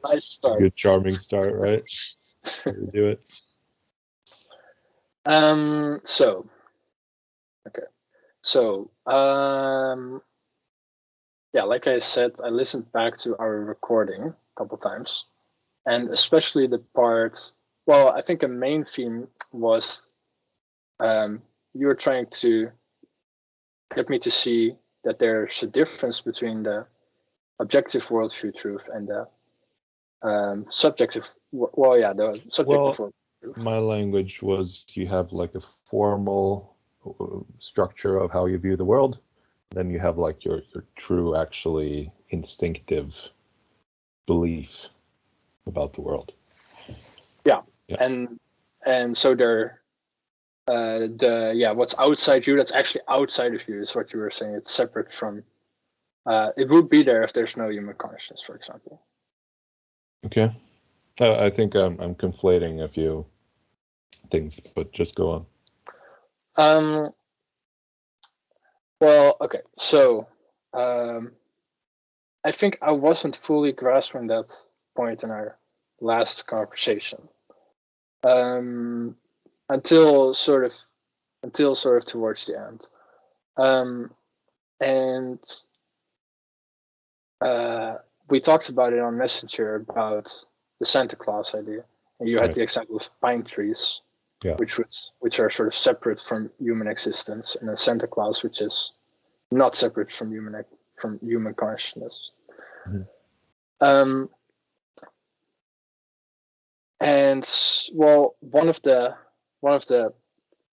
Nice start. Good, charming start, right? We do it. Yeah, like I said, I listened back to our recording a couple times, and especially the part. Well, I think a main theme was you were trying to get me to see that there's a difference between the objective worldview truth and the subjective. Well, yeah, the subjective world. My language was you have like a formal structure of how you view the world, then you have like your true, actually instinctive belief about the world. Yeah. And so there, what's outside you, that's actually outside of you, is what you were saying. It's separate from. It would be there if there's no human consciousness, for example. Okay. I think I'm conflating a few things, but just go on. Well, okay. So, I think I wasn't fully grasping that point in our last conversation. Until sort of towards the end. And we talked about it on Messenger about the Santa Claus idea. And you had the example of pine trees, which are sort of separate from human existence, and a Santa Claus which is not separate from human consciousness. Mm-hmm. And well, one of the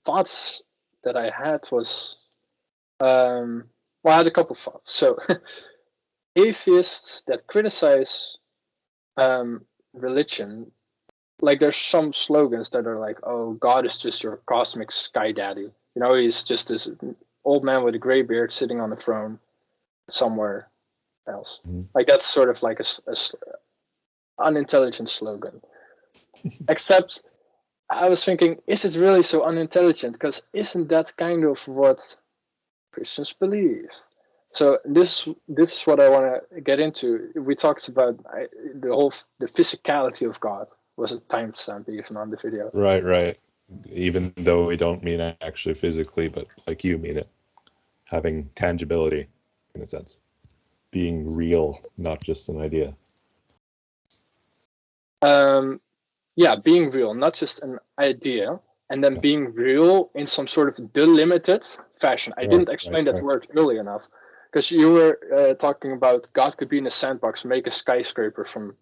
thoughts that I had was, I had a couple of thoughts. So, atheists that criticize religion, like there's some slogans that are like, "Oh, God is just your cosmic sky daddy." You know, he's just this old man with a gray beard sitting on the throne somewhere else. Mm-hmm. Like that's sort of like a unintelligent slogan. Except I was thinking, is it really so unintelligent? Because isn't that kind of what Christians believe? So this is what I want to get into. We talked about the physicality of God was a timestamp even on the video. Right. Even though we don't mean it actually physically, but like you mean it, having tangibility in a sense, being real, not just an idea. Yeah, being real, not just an idea, and then being real in some sort of delimited fashion. I didn't explain that word early enough, because you were talking about God could be in a sandbox, make a skyscraper from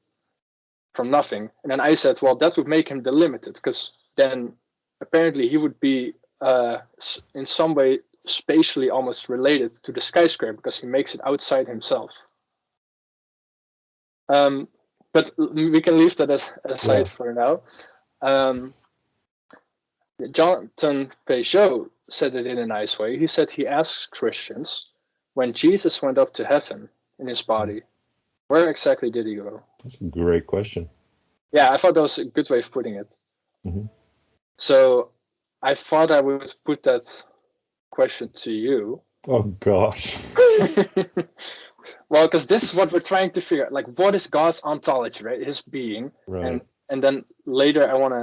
nothing, and then I said, well, that would make him delimited, because then apparently he would be in some way spatially almost related to the skyscraper because he makes it outside himself. But we can leave that aside for now. Jonathan Peugeot said it in a nice way. He said he asks Christians, when Jesus went up to heaven in his body, where exactly did he go? That's a great question. Yeah, I thought that was a good way of putting it. Mm-hmm. So I thought I would put that question to you. Oh, gosh. Well, because this is what we're trying to figure out. Like, what is God's ontology, right? His being. Right. And then later I want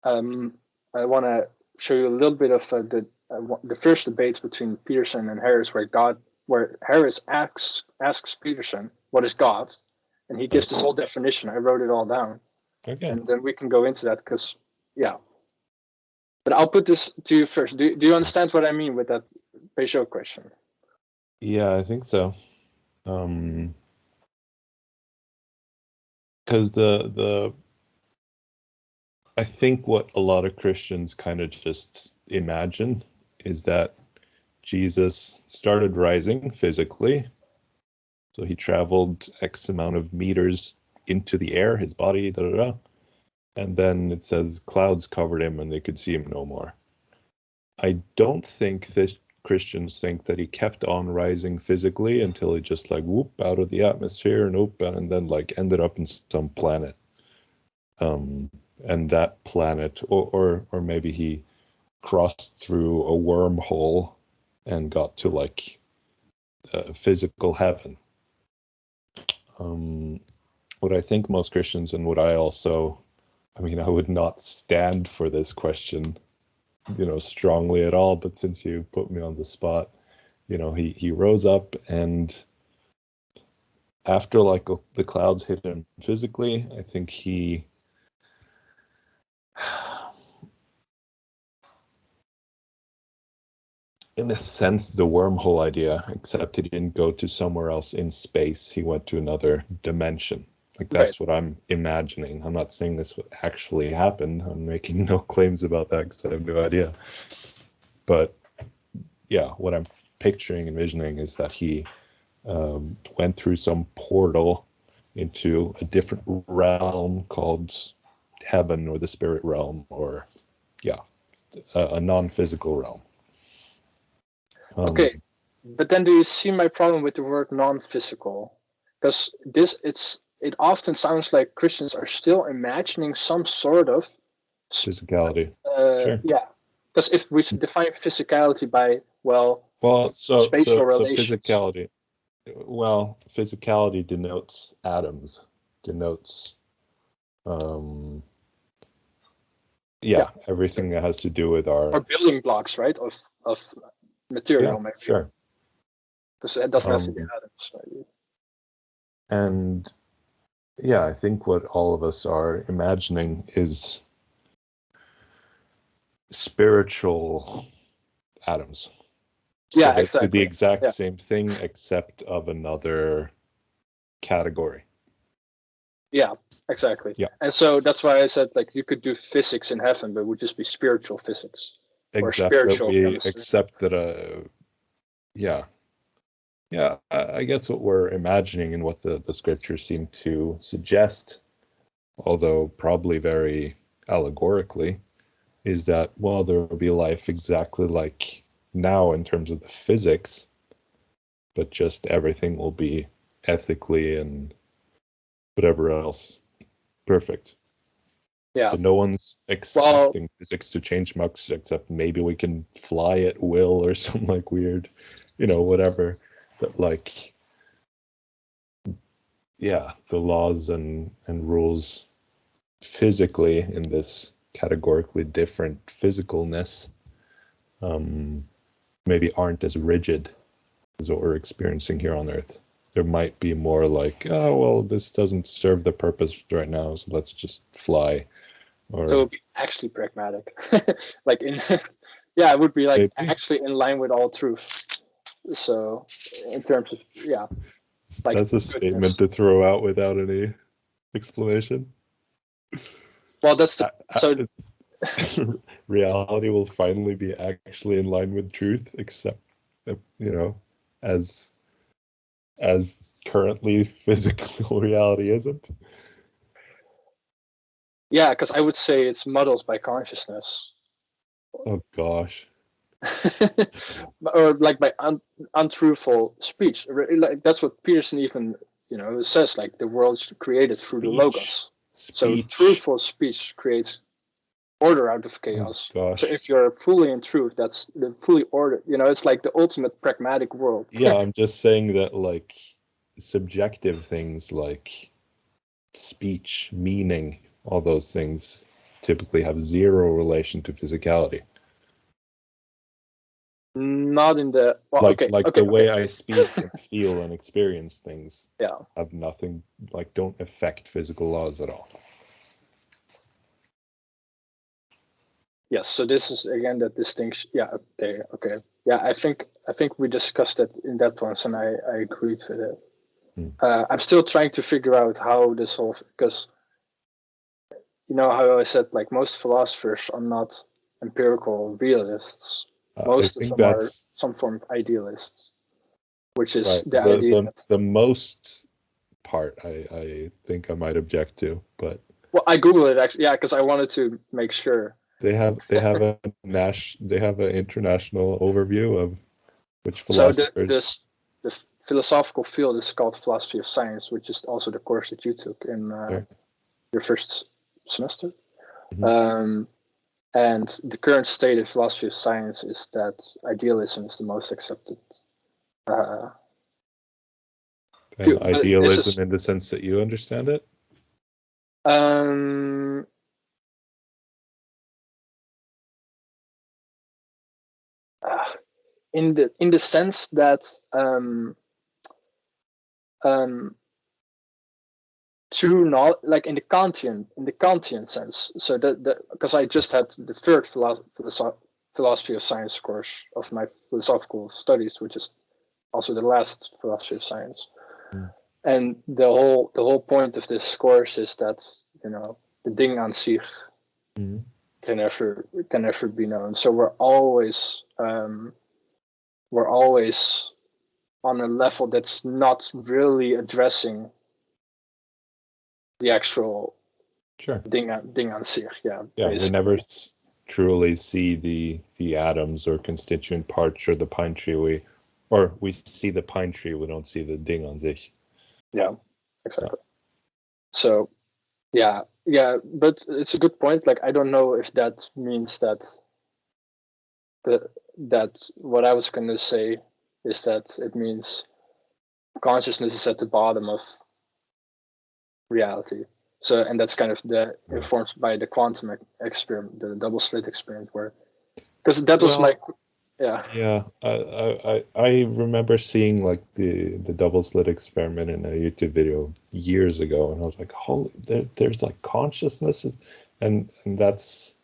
to show you a little bit of the first debates between Peterson and Harris, where Harris asks Peterson, what is God? And he gives this whole definition. I wrote it all down. Okay. And then we can go into that because, yeah. But I'll put this to you first. Do you understand what I mean with that Peugeot question? Yeah, I think so. Because I think what a lot of Christians kind of just imagine is that Jesus started rising physically. So he traveled X amount of meters into the air, his body, and then it says clouds covered him and they could see him no more. I don't think that Christians think that he kept on rising physically until he just like whoop out of the atmosphere and then like ended up in some planet. And that planet, or maybe he crossed through a wormhole and got to like physical heaven. what I think most Christians, and what I also, I mean, I would not stand for this question, strongly at all, but since you put me on the spot, he rose up, and after like the clouds hit him physically, I think he in a sense the wormhole idea, except he didn't go to somewhere else in space, he went to another dimension. Like that's Right. what I'm imagining. I'm not saying this actually happened. I'm making no claims about that because I have no idea. But yeah, what I'm picturing, envisioning is that he went through some portal into a different realm called heaven, or the spirit realm, or a non-physical realm. Okay, but then do you see my problem with the word non-physical? Because it often sounds like Christians are still imagining some sort of Physicality. Sure. Yeah, because if we define physicality by so spatial relations. physicality. Well, physicality denotes atoms, denotes everything that has to do with our building blocks, right? Of material, maybe. Sure. Because it doesn't have to be atoms, right? And I think what all of us are imagining is spiritual atoms. So exactly. The exact same thing, except of another category. Yeah, exactly. Yeah. And so that's why I said, like, you could do physics in heaven, but it would just be spiritual physics. Except or spiritual that chemistry. Except that I guess what we're imagining and what the scriptures seem to suggest, although probably very allegorically, is that, well, there will be life exactly like now in terms of the physics, but just everything will be ethically and whatever else perfect. Yeah. But no one's expecting physics to change much, except maybe we can fly at will or some like weird, whatever. But like, the laws and rules physically in this categorically different physicalness maybe aren't as rigid as what we're experiencing here on Earth. There might be more like, oh, well, this doesn't serve the purpose right now, so let's just fly. Or so it would be actually pragmatic. Like it would be like maybe. actually in line with all truth. So in terms of like that's a statement to throw out without any explanation. Well, that's so reality will finally be actually in line with truth, except as currently physical reality isn't. Yeah, because I would say it's muddled by consciousness. Oh gosh. Or like by untruthful speech. Like that's what Peterson even says. Like the world's created through the logos. So truthful speech creates order out of chaos. Oh, gosh. So if you're fully in truth, that's the fully ordered. It's like the ultimate pragmatic world. Yeah, I'm just saying that like subjective things like speech, meaning, all those things typically have zero relation to physicality. Not in the the way I speak and feel and experience things have nothing, don't affect physical laws at all. Yes, so this is again that distinction. Yeah, okay. Yeah, I think we discussed it in that once, and I agreed with it. I'm still trying to figure out how this whole, because how I said, like, most philosophers are not empirical realists. Most of them are some form of idealists, which is right. the idea. The most part I think I might object to, but I googled it actually, because I wanted to make sure. They have an international overview of which philosophers. So the philosophical field is called philosophy of science, which is also the course that you took in your first semester. Mm-hmm. And the current state of philosophy of science is that idealism is the most accepted. Idealism in the sense that you understand it? Um, in the sense that true knowledge, like in the Kantian sense. So that because I just had the third philosophy of science course of my philosophical studies, which is also the last philosophy of science. Mm. And the whole point of this course is that the Ding an sich can never be known. So we're always on a level that's not really addressing the actual Ding an sich. Yeah, we never truly see the atoms or constituent parts or the pine tree. We see the pine tree, we don't see the Ding an sich. Yeah, exactly. So yeah, but it's a good point. Like I don't know if that means that what I was going to say is that it means consciousness is at the bottom of reality. So, and that's kind of informed by the quantum experiment, the double slit experiment, because that was I remember seeing like the double slit experiment in a YouTube video years ago, and I was like, holy, there's like consciousness, and that's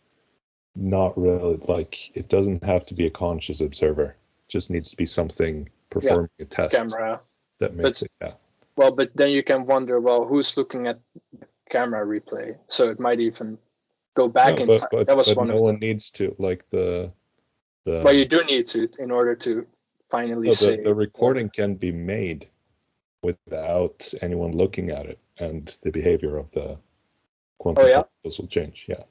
not really, like, it doesn't have to be a conscious observer. It just needs to be something performing a test camera that makes it. Well, but then you can wonder, well, who's looking at the camera replay? So it might even go back in time. That was one no one needs to, like the. But you do need to in order to finally say. The recording can be made without anyone looking at it, and the behavior of the quantum particles will change. Yeah.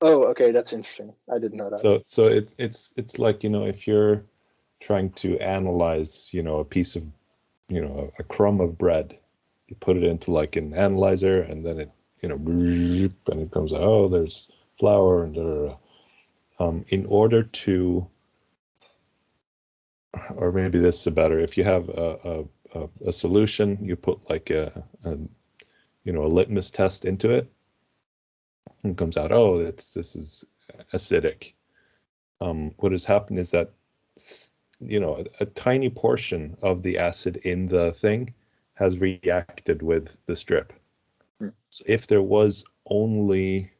Oh, okay, that's interesting. I didn't know that. So it's like, if you're trying to analyze, a piece of, a crumb of bread, you put it into like an analyzer, and then it, and it comes out, oh, there's flour and in order to, or maybe this is better, if you have a solution, you put like a litmus test into it, and it comes out, oh, this is acidic. What has happened is that a tiny portion of the acid in the thing has reacted with the strip. So if there was only,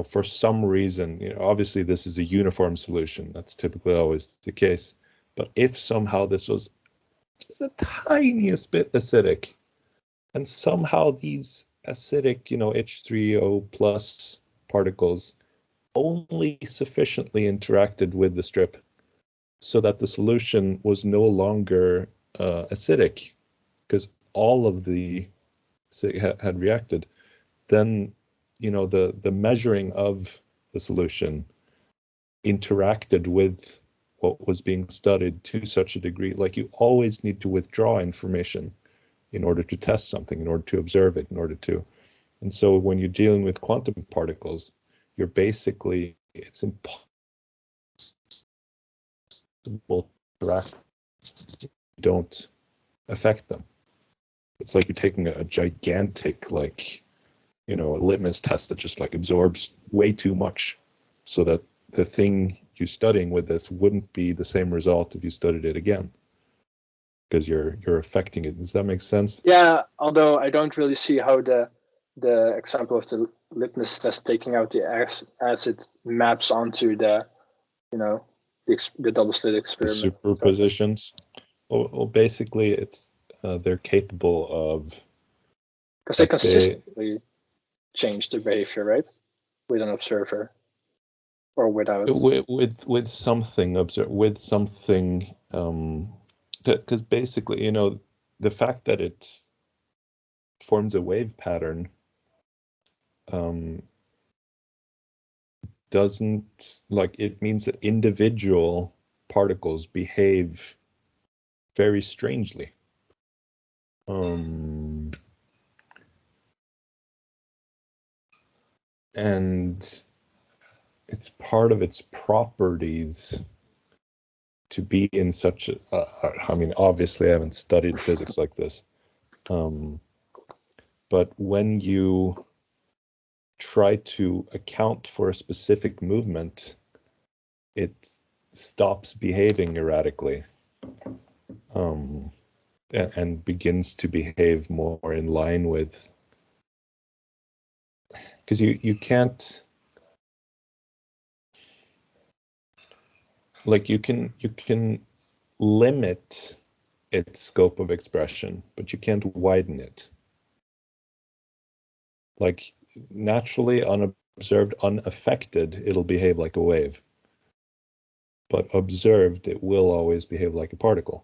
for some reason, obviously this is a uniform solution, that's typically always the case, but if somehow this was just the tiniest bit acidic, and somehow these acidic, H3O plus particles only sufficiently interacted with the strip so that the solution was no longer acidic, because all of the had reacted, then the measuring of the solution interacted with what was being studied to such a degree. Like, you always need to withdraw information in order to test something, in order to observe it, and so when you're dealing with quantum particles, you're basically, it's impossible to interact. You don't affect them. It's like you're taking a gigantic, like, a litmus test that just like absorbs way too much, so that the thing you're studying with this wouldn't be the same result if you studied it again, because you're affecting it. Does that make sense? Yeah, although I don't really see how the example of the litmus test taking out the acid maps onto the the double slit experiment. The superpositions. Well, basically, it's they're capable of, because they consistently change their behavior, right, with an observer or without. With something because basically, the fact that it forms a wave pattern doesn't, like, it means that individual particles behave very strangely. And it's part of its properties to be in such a, I mean, obviously I haven't studied physics like this, But when you try to account for a specific movement, it stops behaving erratically, and begins to behave more in line with, because you can't, like, you can limit its scope of expression, but you can't widen it. Like, naturally, unobserved, unaffected, it'll behave like a wave. But observed, it will always behave like a particle.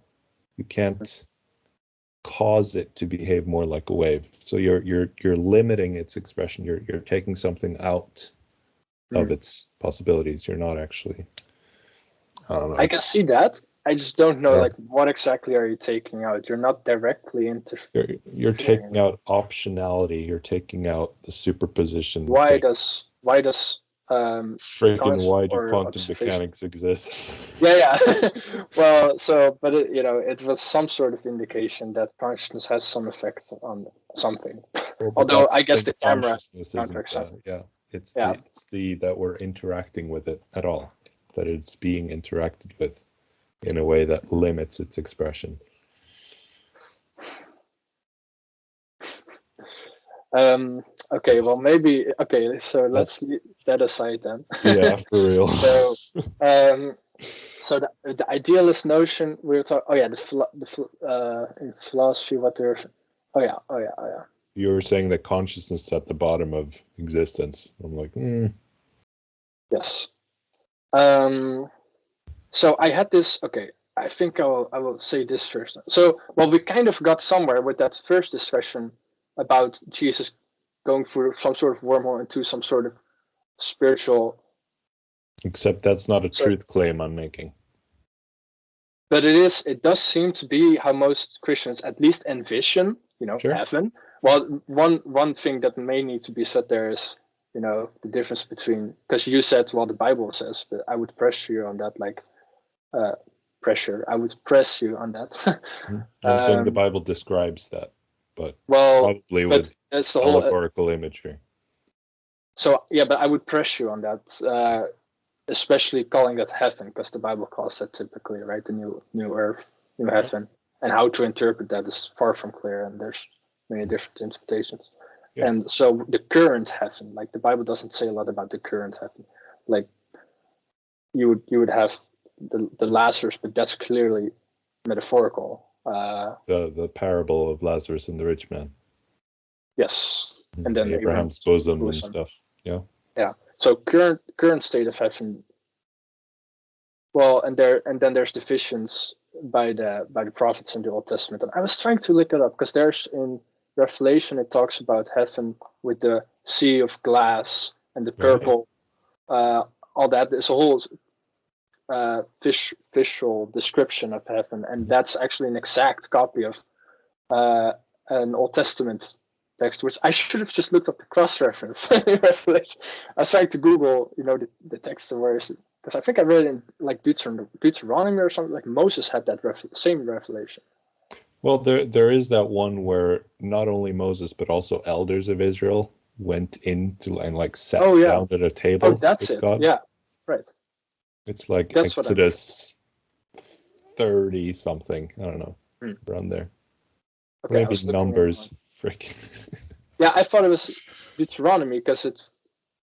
You can't cause it to behave more like a wave. So you're limiting its expression. You're taking something out of its possibilities. You're not actually. I don't know. I can see that. I just don't know, like, what exactly are you taking out? You're not directly You're taking out optionality. You're taking out the superposition. Why does freaking why do quantum mechanics exist? Yeah. Well, so, but it was some sort of indication that consciousness has some effect on something. Well, although I guess the camera consciousness isn't. It's the that we're interacting with it at all. That it's being interacted with in a way that limits its expression. Okay, well, maybe. Okay, so let's leave that aside then. Yeah, for real. So, so the idealist notion we were talking. Oh yeah, in philosophy, what there's. Oh yeah. You were saying that consciousness is at the bottom of existence. I'm like, Yes. So I had this. Okay, I think I will say this first. So, well, we kind of got somewhere with that first discussion about Jesus going through some sort of wormhole into some sort of spiritual. Except that's not a truth claim I'm making. But it does seem to be how most Christians at least envision, Sure. heaven. Well, one thing that may need to be said there is, the difference between, because you said, well, the Bible says, but I would press you on that, like, I would press you on that. I'm saying the Bible describes that, but probably with that's the whole allegorical imagery. So yeah, but I would press you on that, especially calling that heaven, because the Bible calls that typically, right, the new earth, new heaven, and how to interpret that is far from clear, and there's many different interpretations. Yeah. And so the current heaven, like, the Bible doesn't say a lot about the current heaven. Like, you would have the Lazarus, but that's clearly metaphorical. The parable of Lazarus and the rich man. Yes, and then Abraham's bosom and stuff. Yeah. Yeah. So current state of heaven. Well, and then there's divisions by the prophets in the Old Testament. And I was trying to look it up because there's in Revelation it talks about heaven with the sea of glass and the purple, all that. There's a whole visual description of heaven, and that's actually an exact copy of an Old Testament text, which I should have just looked up the cross-reference in Revelation. I was trying to Google, the text of where is it, because I think I read it in like Deuteronomy or something. Like Moses had that same revelation. Well, there is that one where not only Moses but also elders of Israel went into and like sat down at a table. Oh, that's it. God. Yeah, right. It's like that's Exodus 30 something. I don't know, around there. Okay, maybe Numbers. Frick. Yeah, I thought it was Deuteronomy because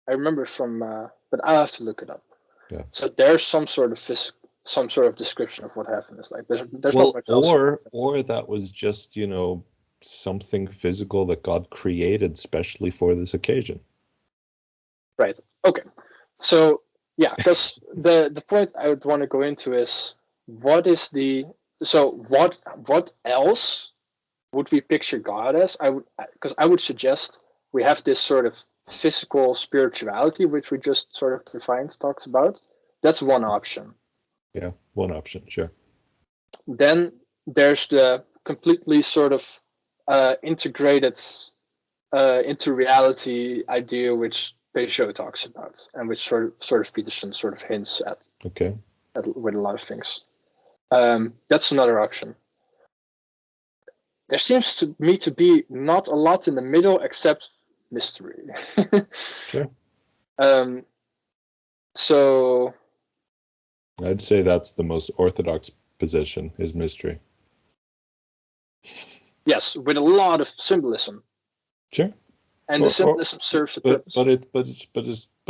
I remember from, but I'll have to look it up. Yeah. So there's some sort of description of what heaven is like. There's not much else. Or that was just something physical that God created specially for this occasion. Right. Okay. So yeah, because the point I would want to go into is what else would we picture God as? I would suggest we have this sort of physical spirituality, which we just sort of defined, talks about. That's one option. Yeah, one option, sure. Then there's the completely sort of integrated into reality idea, which Peterson talks about, and which sort of Peterson sort of hints at. Okay. With a lot of things. That's another option. there seems to me to be not a lot in the middle except mystery. Sure. So I'd say that's the most orthodox position, is mystery. yes, with a lot of symbolism. Sure. And the symbolism serves a purpose. But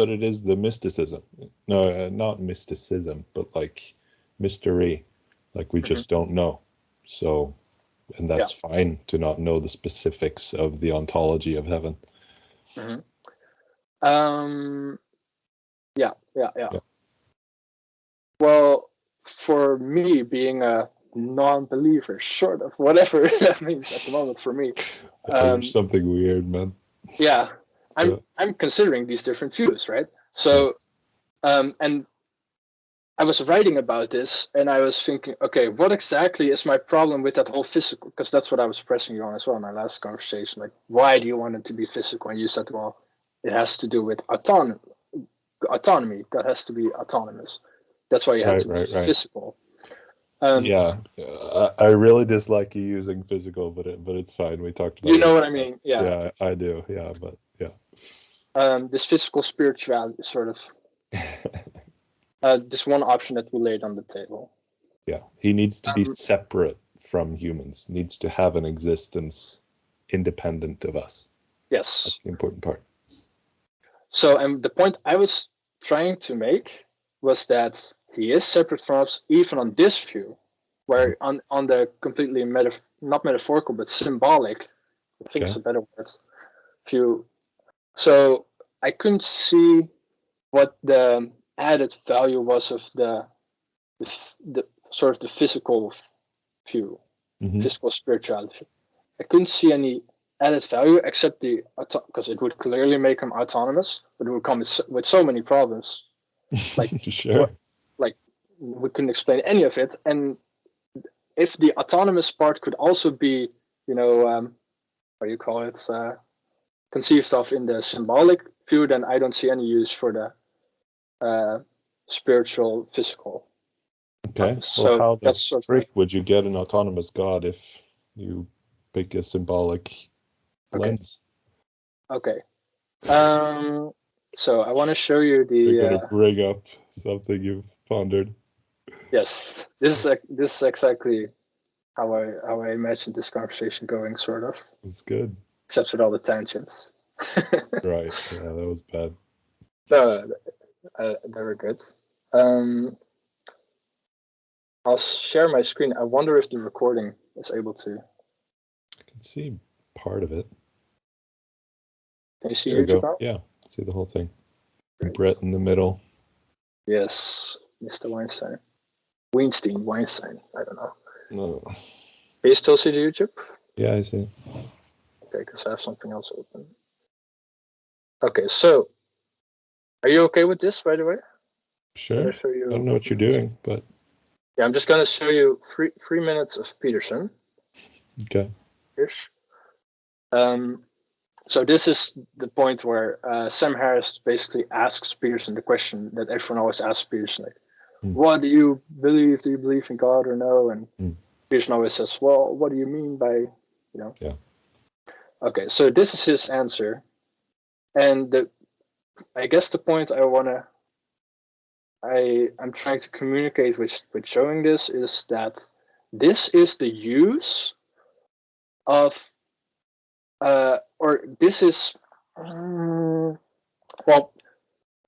it is the mysticism. No, not mysticism, but like mystery. Like we just don't know. So, and that's fine to not know the specifics of the ontology of heaven. Yeah. Well, for me, being a non-believer, short of whatever that means at the moment for me. There's something weird, man. Yeah, I'm considering these different views, right? So, and I was writing about this, and I was thinking, okay, what exactly is my problem with that whole physical? Because that's what I was pressing you on as well in our last conversation. Like, why do you want it to be physical? And you said, well, it has to do with autonomy. That has to be autonomous. That's why you have to be physical. I really dislike you using physical, but it's fine. We talked about. You know what I mean? Yeah. Yeah, I do. Yeah, but yeah. This physical spirituality sort of. This one option that we laid on the table. Yeah, he needs to be separate from humans. Needs to have an existence independent of us. Yes, that's the important part. So, and the point I was trying to make was that he is separate from us, even on this view, where on the completely not metaphorical but symbolic, I think it's a better word, view. So I couldn't see what the added value was of the sort of the physical view, physical spirituality. I couldn't see any added value except because it would clearly make him autonomous, but it would come with so many problems. Like sure. Like we couldn't explain any of it, and if the autonomous part could also be, what do you call it, conceived of in the symbolic view, then I don't see any use for the spiritual physical. Okay. So how the freak would you get an autonomous God if you pick a symbolic lens? Okay. So I want to show you the. You're gonna bring up something you've pondered. Yes, this is exactly how I imagined this conversation going, sort of. That's good. Except with all the tangents. Right. Yeah, that was bad. No, they were good. I'll share my screen. I wonder if the recording is able to. I can see part of it. Can you see YouTube now? Yeah, see the whole thing. Great. Brett in the middle. Yes, Mr. Weinstein. Weinstein. I don't know. No. Can you still see the YouTube? Yeah, I see. Okay, because I have something else open. Okay, so are you okay with this, by the way? Sure. I don't know what you're doing, but yeah, I'm just gonna show you 3 minutes of Peterson. Okay. Ish. So this is the point where Sam Harris basically asks Peterson the question that everyone always asks Peterson, like, what do you believe? Do you believe in God or no? And Peterson always says, well, what do you mean by, Yeah. Okay, so this is his answer. And I guess the point I'm trying to communicate with showing this is that this is the use of or this is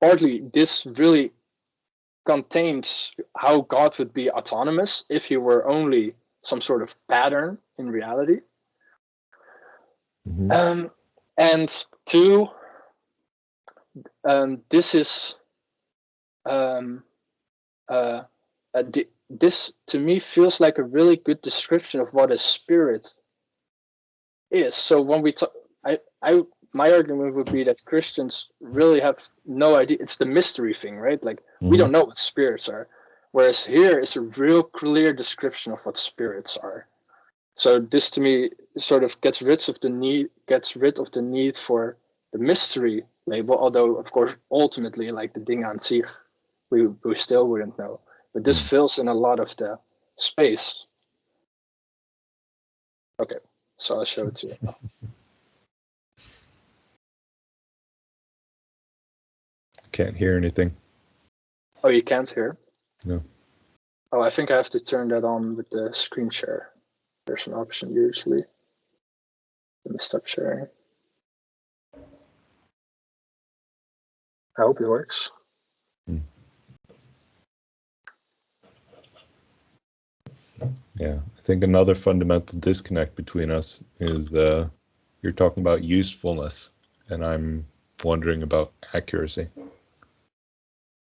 partly this really contains how God would be autonomous if he were only some sort of pattern in reality. And two, this is this to me feels like a really good description of what a spirit is. So when we talk, my argument would be that Christians really have no idea. It's the mystery thing, right? Like we don't know what spirits are, whereas here is a real clear description of what spirits are. So this to me sort of gets rid of the need for the mystery label. Although of course ultimately, like the ding an sich, we still wouldn't know. But this fills in a lot of the space. Okay. so I'll show it to you. Can't hear anything. Oh, you can't hear? No. Oh, I think I have to turn that on with the screen share. There's an option usually. Let me stop sharing. I hope it works. Yeah, I think another fundamental disconnect between us is you're talking about usefulness, and I'm wondering about accuracy.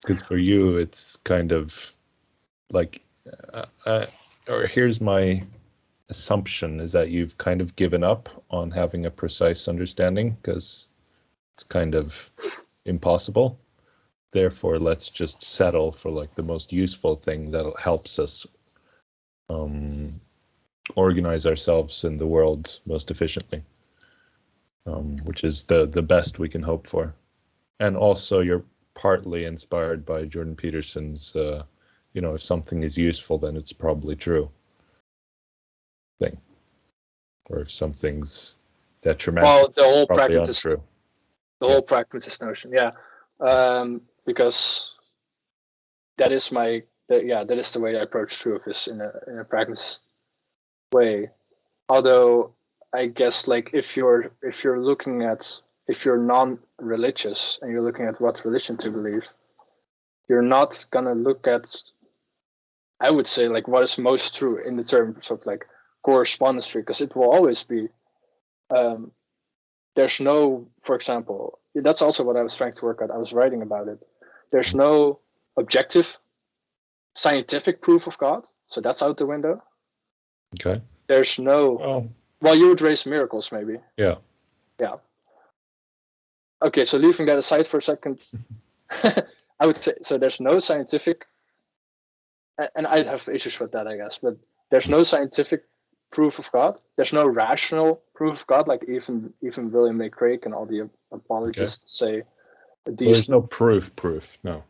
Because for you, it's kind of like, or here's my assumption, is that you've kind of given up on having a precise understanding because it's kind of impossible. Therefore, let's just settle for like the most useful thing that helps us organize ourselves in the world most efficiently, which is the best we can hope for. And also, you're partly inspired by Jordan Peterson's, if something is useful, then it's probably true thing. Or if something's detrimental, Well, the whole it's probably pragmatist, untrue. whole pragmatist notion, yeah, because that is that is the way I approach truth, is in a pragmatist way. Although I guess like if you're non-religious and you're looking at what religion to believe, you're not gonna look at, I would say, like what is most true in the terms of like correspondence tree, because it will always be there's no, for example, that's also what I was trying to work out. I was writing about it. There's no objective scientific proof of God, so that's out the window. Okay. There's no, well, you would raise miracles maybe. Yeah. Okay, so leaving that aside for a second, I would say, so there's no scientific, and I'd have issues with that, I guess, but there's no scientific proof of God. There's no rational proof of God, like even William A. Craig and all the apologists say. There's no proof, no.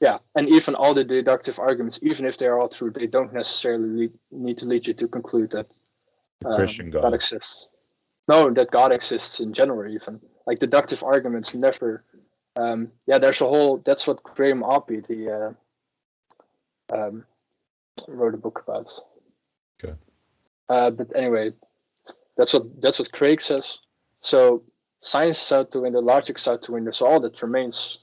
Yeah, and even all the deductive arguments, even if they are all true, they don't necessarily need to lead you to conclude that Christian God exists. No, that God exists in general, even. Like deductive arguments never. There's a whole. That's what Graham Oppie, wrote a book about. Okay. But anyway, that's what Craig says. So science is out the window, logic is out the window. So all that remains,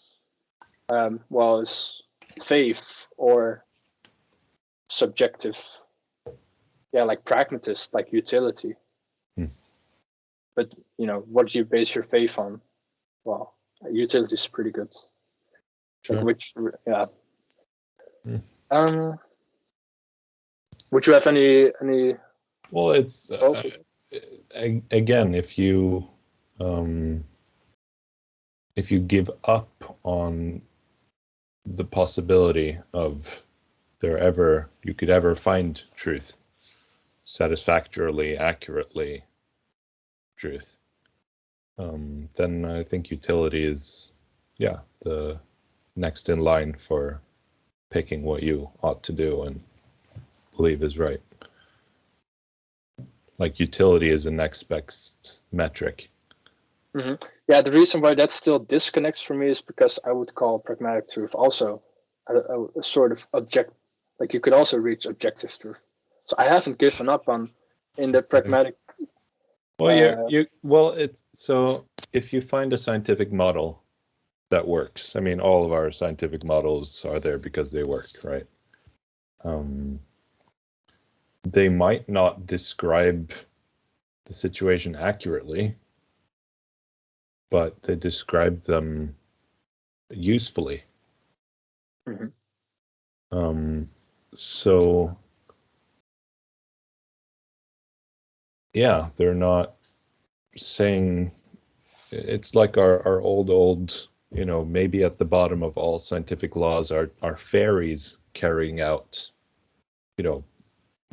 is faith or subjective. Yeah, like pragmatist, like utility. But what do you base your faith on? Well, utility is pretty good. Sure. Like would you have any? Well, it's again, if you give up on the possibility of you could ever find truth, satisfactorily, accurately truth, then I think utility is the next in line for picking what you ought to do and believe is right. Like utility is the next best metric. Mm-hmm. Yeah, the reason why that still disconnects for me is because I would call pragmatic truth also a sort of like you could also reach objective truth. So I haven't given up on in the pragmatic. Well, it's so if you find a scientific model that works, I mean, all of our scientific models are there because they work, right? They might not describe the situation accurately, but they describe them usefully. Mm-hmm. So yeah, they're not saying, it's like our old, maybe at the bottom of all scientific laws are fairies carrying out,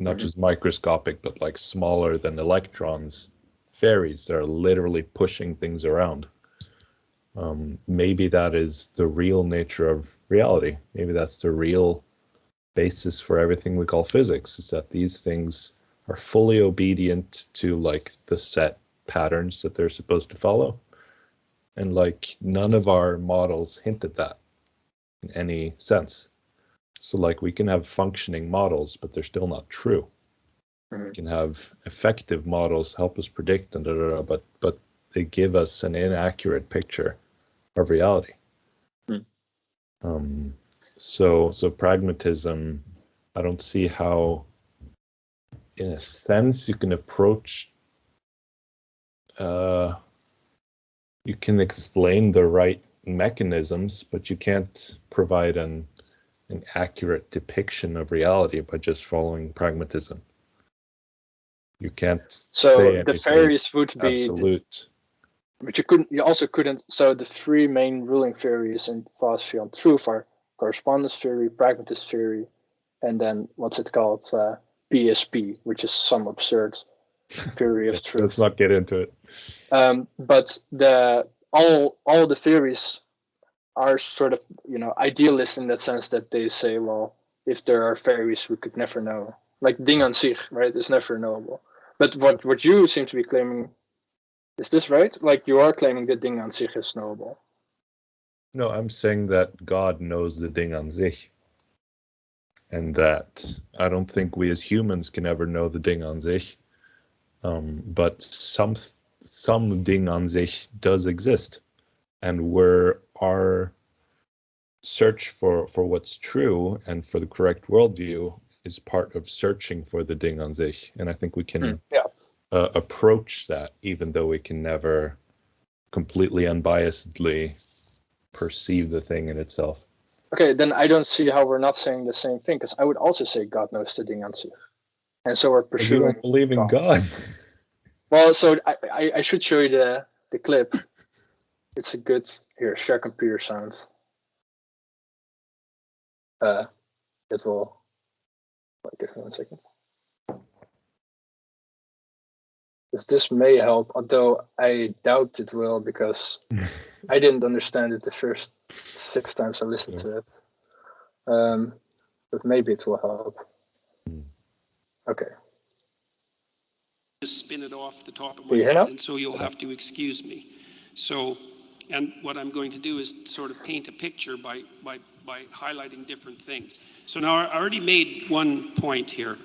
not just microscopic, but like smaller than electrons, fairies that are literally pushing things around. Maybe that is the real nature of reality. Maybe that's the real basis for everything we call physics, is that these things are fully obedient to like the set patterns that they're supposed to follow. And like none of our models hint at that in any sense. So like we can have functioning models, but they're still not true. We can have effective models help us predict and but they give us an inaccurate picture of reality. So pragmatism, I don't see how, in a sense, you can approach. You can explain the right mechanisms, but you can't provide an accurate depiction of reality by just following pragmatism. You can't say the theories would be absolute. But you also couldn't. So the three main ruling theories in philosophy on truth are correspondence theory, pragmatist theory, and then what's it called? PSP, which is some absurd theory of truth. Let's not get into it. But all the theories are sort of, idealist in that sense that they say, well, if there are theories, we could never know. Like ding an sich, right? Is never knowable. But what you seem to be claiming, is this right? Like you are claiming that ding an sich is knowable. No, I'm saying that God knows the ding an sich. And that I don't think we as humans can ever know the ding an sich. But some ding an sich does exist. And our search for what's true and for the correct worldview is part of searching for the ding an sich. And I think we can approach that, even though we can never completely unbiasedly perceive the thing in itself. Okay, then I don't see how we're not saying the same thing, because I would also say God knows the ding an sich. And so we're pursuing. You don't believe in God. Well, so I should show you the clip. It's a good, here, share computer sound. It will, give me 1 second. This may help, although I doubt it will, because I didn't understand it the first 6 times I listened to it. But maybe it will help. Okay. Just spin it off the top of my head, and so you'll have to excuse me. So, and what I'm going to do is sort of paint a picture by highlighting different things. So now I already made one point here.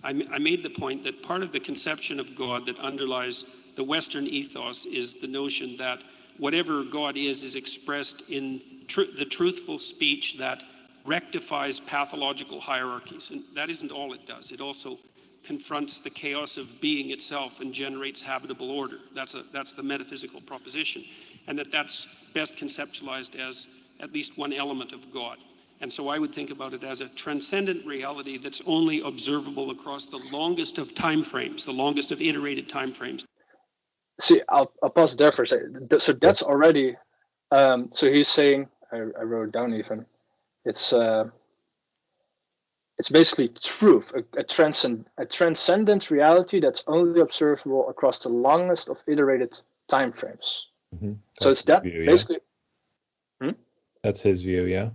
I made the point that part of the conception of God that underlies the Western ethos is the notion that whatever God is expressed in the truthful speech that rectifies pathological hierarchies. And that isn't all it does. It also confronts the chaos of being itself and generates habitable order. That's the metaphysical proposition. And that's best conceptualized as at least one element of God. And so I would think about it as a transcendent reality that's only observable across the longest of time frames, the longest of iterated time frames. See, I'll pause there for a second. So that's already, so he's saying, I wrote it down even, it's basically truth, a transcendent reality that's only observable across the longest of iterated time frames. Mm-hmm. So it's that view, basically. Yeah? That's his view, yeah.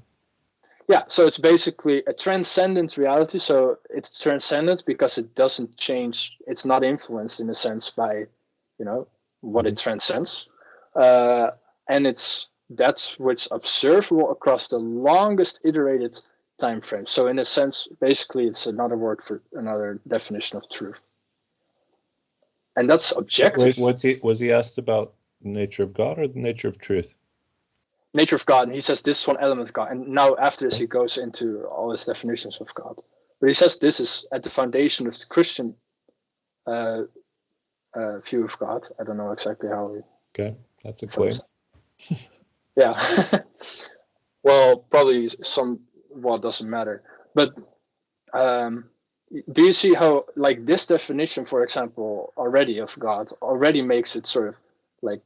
Yeah, so it's basically a transcendent reality. So it's transcendent because it doesn't change. It's not influenced in a sense by, what it transcends. And that's what's observable across the longest iterated time frame. So in a sense, basically, it's another word for another definition of truth. And that's objective. Wait, was he asked about the nature of God or the nature of truth? Nature of God, and he says this is one element of God. And now after this, he goes into all his definitions of God. But he says this is at the foundation of the Christian view of God. I don't know exactly how he. Okay, that's a claim. Yeah. Well, probably doesn't matter. But do you see how, like, this definition, for example, already of God already makes it sort of like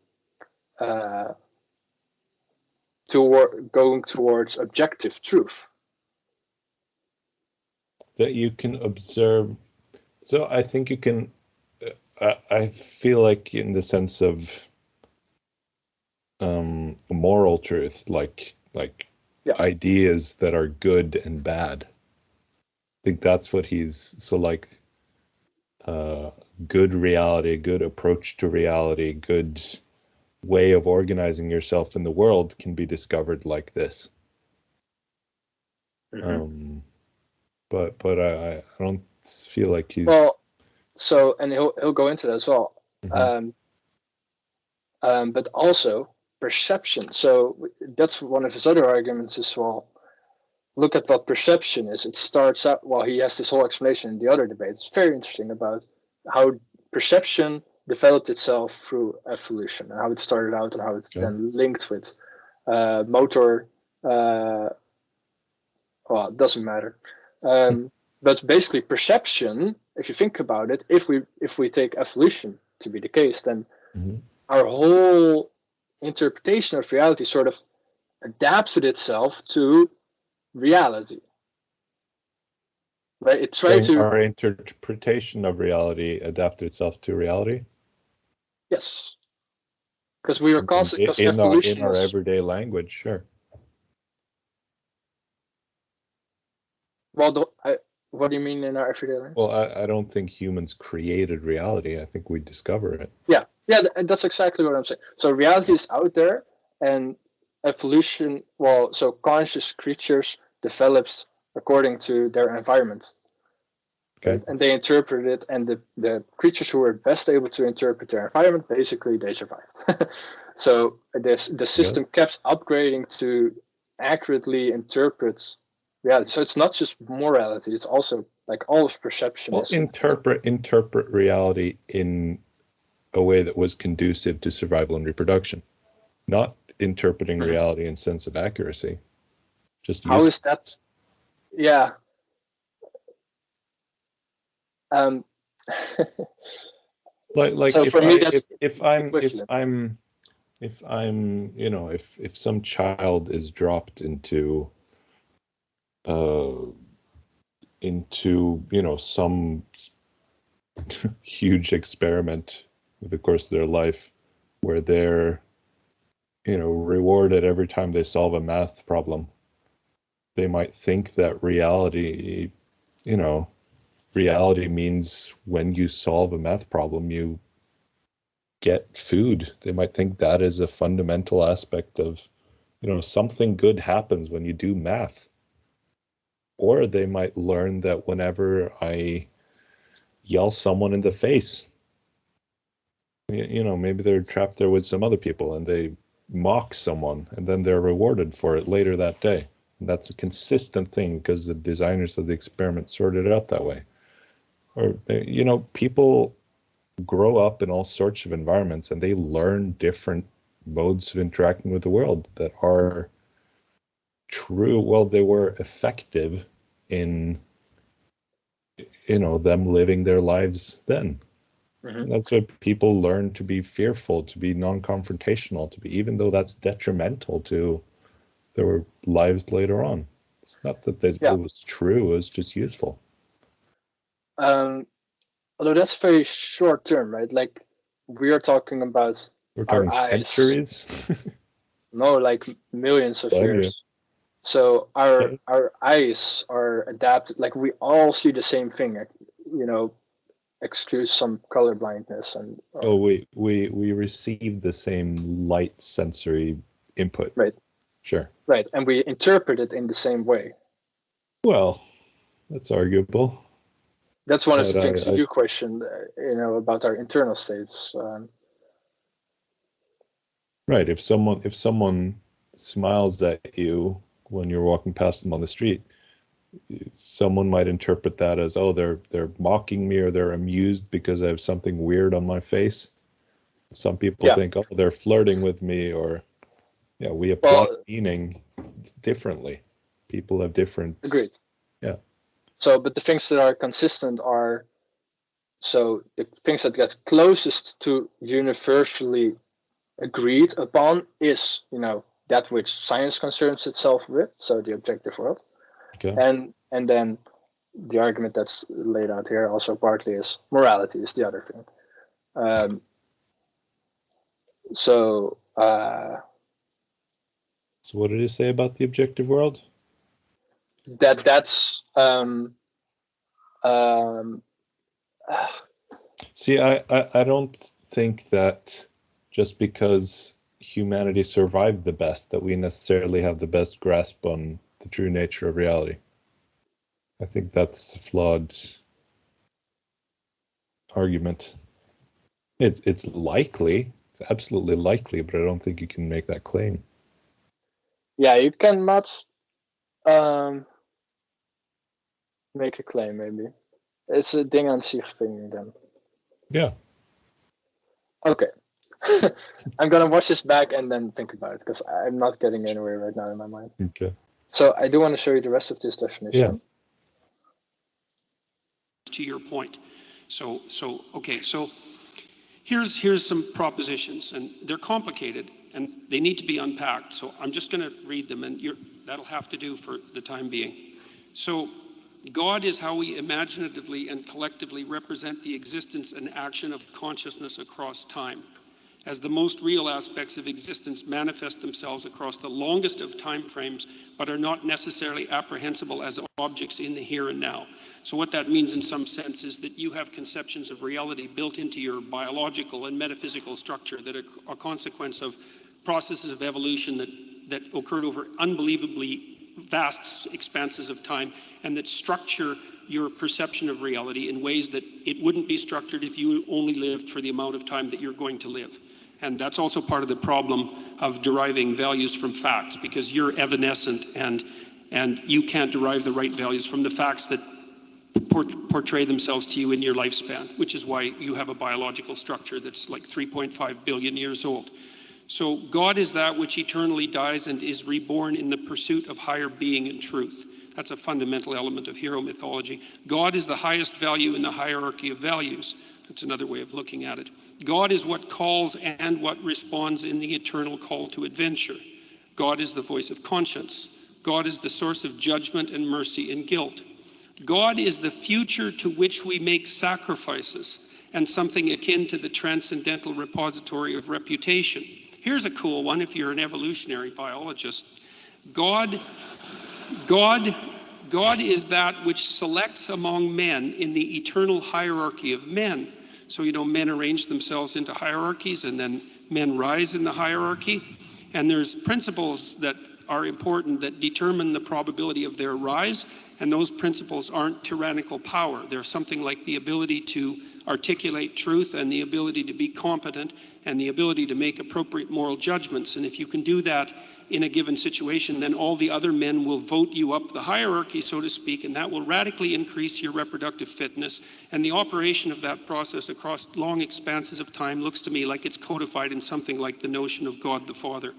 going towards objective truth that you can observe. So I think you can. I feel like in the sense of moral truth, like ideas that are good and bad. I think that's what he's so like. good reality, good approach to reality, good way of organizing yourself in the world can be discovered like this. Mm-hmm. But I don't feel like he's so and he'll go into that as well. Mm-hmm. But also perception. So that's one of his other arguments as well. Look at what perception is. It starts out, well, he has this whole explanation in the other debate. It's very interesting about how perception developed itself through evolution and how it started out and how it's then linked with motor. Well, it doesn't matter. But basically, perception, if you think about it, if we take evolution to be the case, then Mm-hmm. our whole interpretation of reality sort of adapted itself to reality. Right? It tried to. Our interpretation of reality adapted itself to reality. Yes, because we are constantly in our everyday language, sure. Well, what do you mean in our everyday language? Well, I don't think humans created reality. I think we discover it. Yeah, that's exactly what I'm saying. So reality is out there, and evolution. Well, so conscious creatures develops according to their environment. Okay. Right? And they interpret it, and the creatures who were best able to interpret their environment, basically, they survived. So the system kept upgrading to accurately interpret reality. So it's not just morality; it's also like all of perception. Well, interpret reality in a way that was conducive to survival and reproduction, not interpreting reality in sense of accuracy. Just how is that? Yeah. like so for me, if some child is dropped into some huge experiment with the course of their life where they're rewarded every time they solve a math problem, they might think that reality means when you solve a math problem you get food. They might think that is a fundamental aspect of something good happens when you do math. Or they might learn that whenever I yell someone in the face, maybe they're trapped there with some other people and they mock someone and then they're rewarded for it later that day. And that's a consistent thing because the designers of the experiment sorted it out that way. Or, people grow up in all sorts of environments and they learn different modes of interacting with the world that are true. Well, they were effective in them living their lives then. Mm-hmm. That's why people learn to be fearful, to be non-confrontational, even though that's detrimental to their lives later on. It's not that it was true, it was just useful. Although that's very short term, right? Like we're talking about our centuries. No, like millions of years. So our eyes are adapted. Like we all see the same thing. Excuse some color blindness and. We receive the same light sensory input. Right. Sure. Right, and we interpret it in the same way. Well, that's arguable. That's one of the things you questioned, about our internal states. Right. If someone smiles at you when you're walking past them on the street, someone might interpret that as, oh, they're mocking me or they're amused because I have something weird on my face. Some people think, oh, they're flirting with me, or we apply meaning differently. People have different. Agreed. Yeah. So, but the things that are consistent are, so the things that get closest to universally agreed upon is, that which science concerns itself with, so the objective world. Okay. And then the argument that's laid out here also partly is morality is the other thing. So what did he say about the objective world? That's See, I don't think that just because humanity survived the best, that we necessarily have the best grasp on the true nature of reality. I think that's a flawed argument. It's likely, it's absolutely likely, but I don't think you can make that claim. Yeah, you cannot make a claim, maybe. It's a ding aan zich thing then. Yeah. Okay. I'm gonna watch this back and then think about it, because I'm not getting anywhere right now in my mind. Okay. So I do want to show you the rest of this definition. Yeah. To your point. So here's some propositions, and they're complicated and they need to be unpacked. So I'm just going to read them, and that'll have to do for the time being. So God is how we imaginatively and collectively represent the existence and action of consciousness across time, as the most real aspects of existence manifest themselves across the longest of time frames, but are not necessarily apprehensible as objects in the here and now. So what that means in some sense is that you have conceptions of reality built into your biological and metaphysical structure that are a consequence of processes of evolution that occurred over unbelievably vast expanses of time, and that structure your perception of reality in ways that it wouldn't be structured if you only lived for the amount of time that you're going to live. And that's also part of the problem of deriving values from facts, because you're evanescent and you can't derive the right values from the facts that portray themselves to you in your lifespan, which is why you have a biological structure that's like 3.5 billion years old. So God is that which eternally dies and is reborn in the pursuit of higher being and truth. That's a fundamental element of hero mythology. God is the highest value in the hierarchy of values. That's another way of looking at it. God is what calls and what responds in the eternal call to adventure. God is the voice of conscience. God is the source of judgment and mercy and guilt. God is the future to which we make sacrifices, and something akin to the transcendental repository of reputation. Here's a cool one if you're an evolutionary biologist. God is that which selects among men in the eternal hierarchy of men. So, men arrange themselves into hierarchies, and then men rise in the hierarchy. And there's principles that are important that determine the probability of their rise. And those principles aren't tyrannical power. They're something like the ability to articulate truth, and the ability to be competent, and the ability to make appropriate moral judgments. And if you can do that in a given situation, then all the other men will vote you up the hierarchy, so to speak, and that will radically increase your reproductive fitness. And the operation of that process across long expanses of time looks to me like it's codified in something like the notion of God the Father.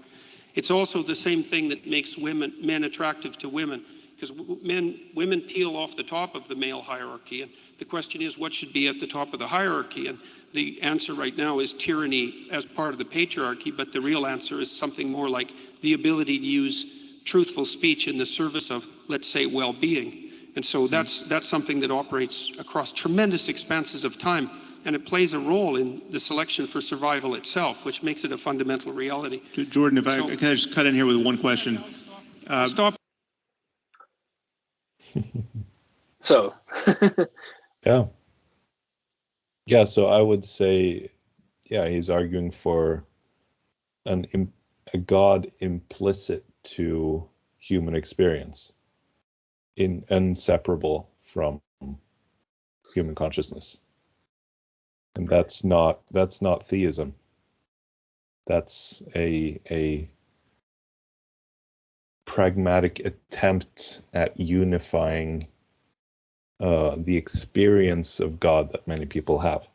It's also the same thing that makes men attractive to women, because women peel off the top of the male hierarchy, and the question is, what should be at the top of the hierarchy? And the answer right now is tyranny as part of the patriarchy, but the real answer is something more like the ability to use truthful speech in the service of, let's say, well-being. And so that's something that operates across tremendous expanses of time, and it plays a role in the selection for survival itself, which makes it a fundamental reality. Jordan, if I can I just cut in here with one question? Stop. So. Yeah, so I would say, he's arguing for a God implicit to human experience, inseparable from human consciousness. And that's not theism. That's a pragmatic attempt at unifying the experience of God that many people have.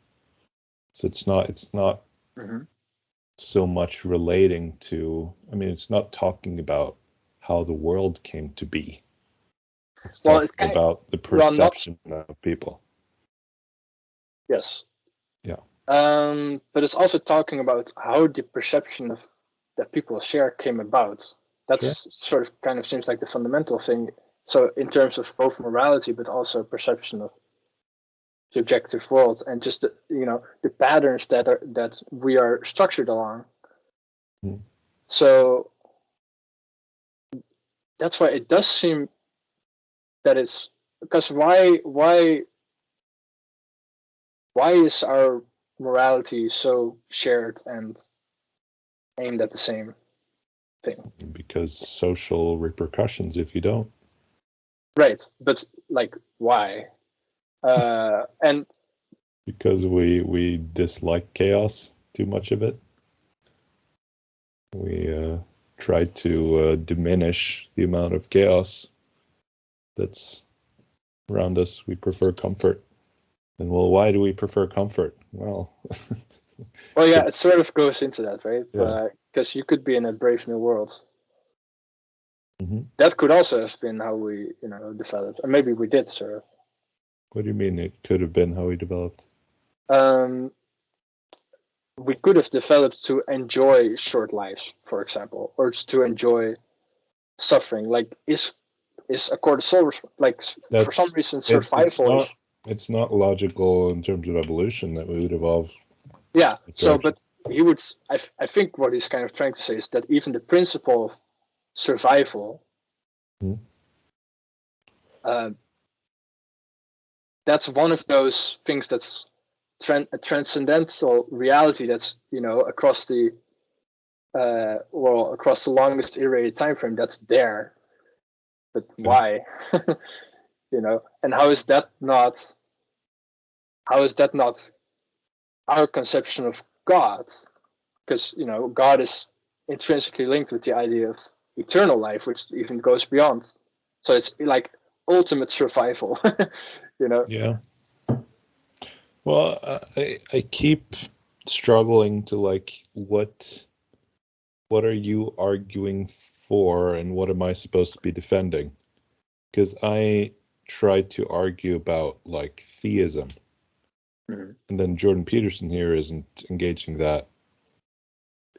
So it's not Mm-hmm. so much relating to, it's not talking about how the world came to be. It's talking about the perception of people. Yes. Yeah. But it's also talking about how the perception of that people share came about. That's sort of kind of seems like the fundamental thing. So in terms of both morality, but also perception of the objective world, and just the patterns that we are structured along. Mm. So that's why it does seem that it's because why why is our morality so shared and aimed at the same thing? Because social repercussions if you don't. Right, but like why? And because we dislike chaos, too much of it. We try to diminish the amount of chaos that's around us. We prefer comfort. And well, why do we prefer comfort? Well, yeah, it sort of goes into that, right? Yeah. Because you could be in a brave new world. Mm-hmm. That could also have been how we, developed, or maybe we did, sort of. What do you mean it could have been how we developed? We could have developed to enjoy short lives, for example, or to enjoy suffering. Like, is a cortisol, like, for some reason, survival is... It's not logical in terms of evolution that we would evolve. Yeah, so, but he would, I think what he's kind of trying to say is that even the principle of survival, that's one of those things that's a transcendental reality that's, across the across the longest iterated time frame, that's there. But why? And how is that not our conception of God? Because God is intrinsically linked with the idea of eternal life, which even goes beyond. So it's like ultimate survival. Yeah. Well, I keep struggling to like what are you arguing for and what am I supposed to be defending? Because I tried to argue about like theism, and then Jordan Peterson here isn't engaging that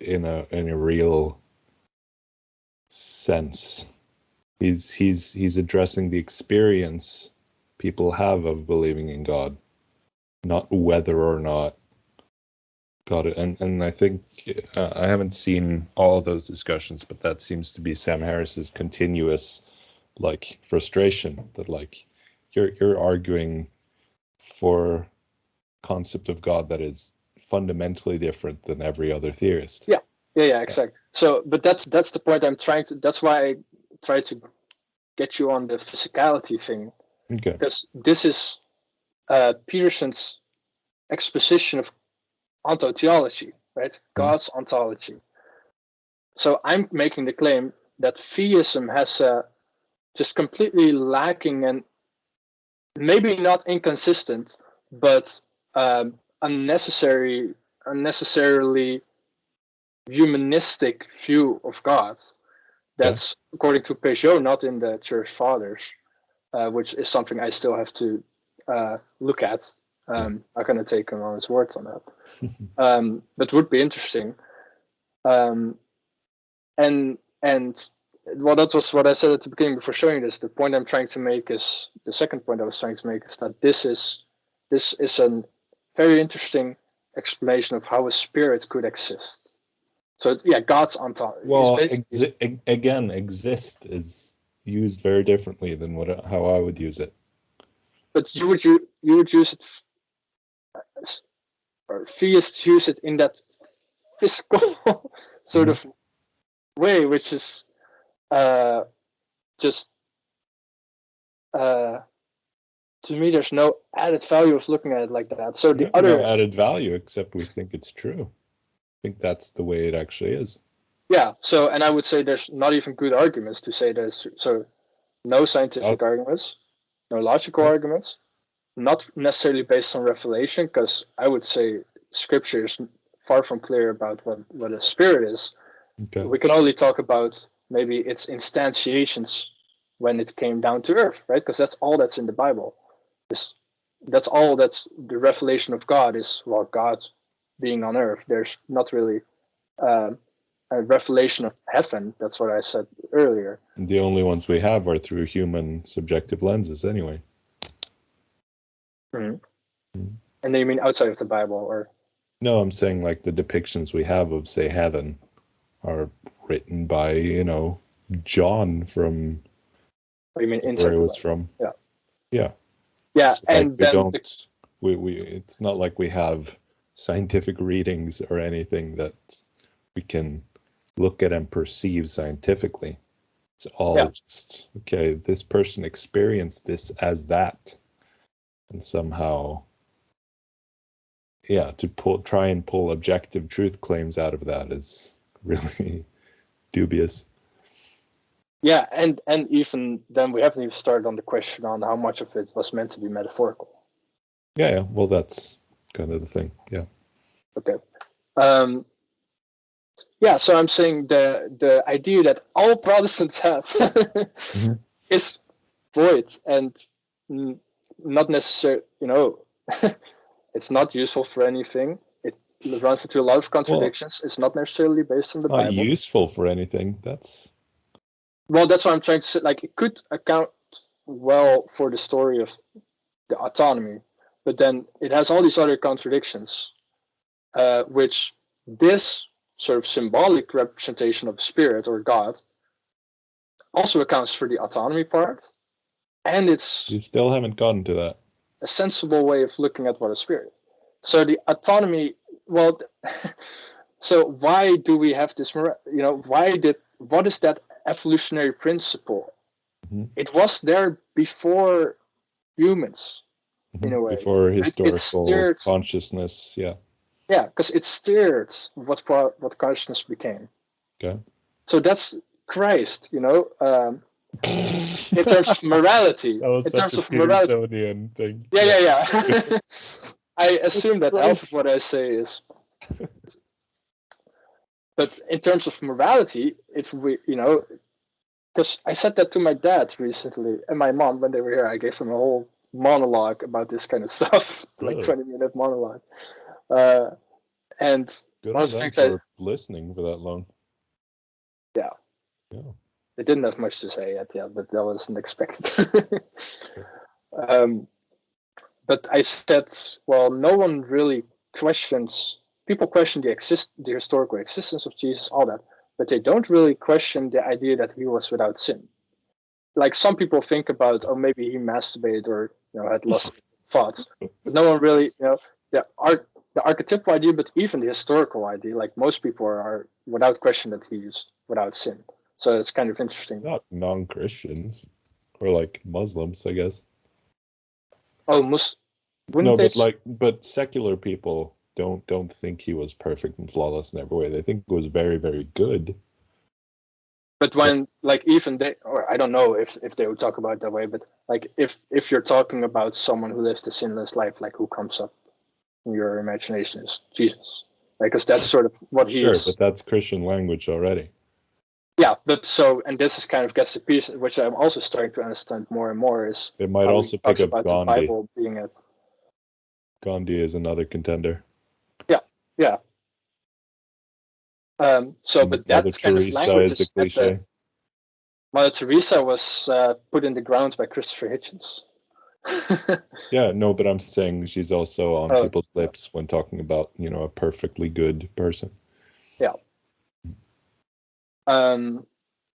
in a real sense. He's addressing the experience people have of believing in God, not whether or not God. And I think I haven't seen all of those discussions, but that seems to be Sam Harris's continuous like frustration that like you're arguing for concept of God that is fundamentally different than every other theorist. Yeah, exactly. So, but that's the point I'm trying to. That's why I try to get you on the physicality thing. Okay. Because this is Peterson's exposition of ontotheology, right? God's ontology. So I'm making the claim that theism has just completely lacking and maybe not inconsistent, but unnecessarily humanistic view of God. That's according to Peugeot, not in the Church Fathers, which is something I still have to look at. I'm not going to take him on his words on that, but would be interesting. And well, that was what I said at the beginning before showing this. The point I'm trying to make is the second point I was trying to make is that this is a very interesting explanation of how a spirit could exist. So yeah, God's ontology. Well, again, exist is used very differently than how I would use it. But you would use it, or theists use it in that physical sort of way, which is just to me, there's no added value of looking at it like that. So the other no added value, except we think it's true. I think that's the way it actually is. Yeah. So, and I would say there's not even good arguments to say there's so no scientific arguments, no logical arguments, not necessarily based on revelation, because I would say Scripture is far from clear about what a spirit is. Okay. We can only talk about maybe its instantiations when it came down to earth, right? Because that's all that's in the Bible. That's all that's the revelation of God is, well, God being on earth. There's not really a revelation of heaven. That's what I said earlier. And the only ones we have are through human subjective lenses anyway. And then you mean outside of the Bible, or? No, I'm saying like the depictions we have of, say, heaven are written by, John from what do you mean where it was from. Yeah. Yeah. Yeah, so, and like, then it's not like we have scientific readings or anything that we can look at and perceive scientifically. It's all just, okay, this person experienced this as that, and somehow, to try and pull objective truth claims out of that is really dubious. Yeah, and even then we haven't even started on the question on how much of it was meant to be metaphorical. Yeah, well, that's kind of the thing. Yeah. Okay. So I'm saying the idea that all Protestants have is void and not necessarily, it's not useful for anything. It runs into a lot of contradictions. It's not necessarily based on the Bible. Not useful for anything. That's what I'm trying to say. Like, it could account well for the story of the autonomy, but then it has all these other contradictions, which this sort of symbolic representation of spirit or God also accounts for the autonomy part, and it's you still haven't gotten to that. A sensible way of looking at what is spirit. So the autonomy, well, so why do we have this? What is that evolutionary principle? Mm-hmm. It was there before humans, in a way. Before historical consciousness, yeah. Yeah, because it steered what consciousness became. Okay. So that's Christ, in terms of morality. That was in such terms a of morality. Petersonian thing. Yeah. I assume that half of what I say is. But in terms of morality, if we, because I said that to my dad recently and my mom when they were here, I gave them a whole monologue about this kind of stuff, like 20-minute monologue. And good on them for listening for that long. Yeah. They didn't have much to say yet, but that wasn't expected. But I said, well, no one really questions. People question the historical existence of Jesus, all that, but they don't really question the idea that he was without sin. Like, some people think about, maybe he masturbated or had lost thoughts. But no one really, the archetypal idea, but even the historical idea, like most people are without question that he's without sin. So it's kind of interesting. Not non-Christians or like Muslims, I guess. Oh, but secular people don't think he was perfect and flawless in every way. They think he was very, very good. But when, even they, or I don't know if they would talk about it that way, but if you're talking about someone who lived a sinless life, who comes up in your imagination is Jesus, because that's sort of what he is. Sure, but that's Christian language already. Yeah, but and this is kind of gets to piece, which I'm also starting to understand more and more, is it might also pick up about Gandhi. The Bible being it. Gandhi is another contender. Yeah. But that's kind of language is the cliche. Mother Teresa was put in the ground by Christopher Hitchens. Yeah, no, but I'm saying she's also on people's lips when talking about, a perfectly good person. Yeah. And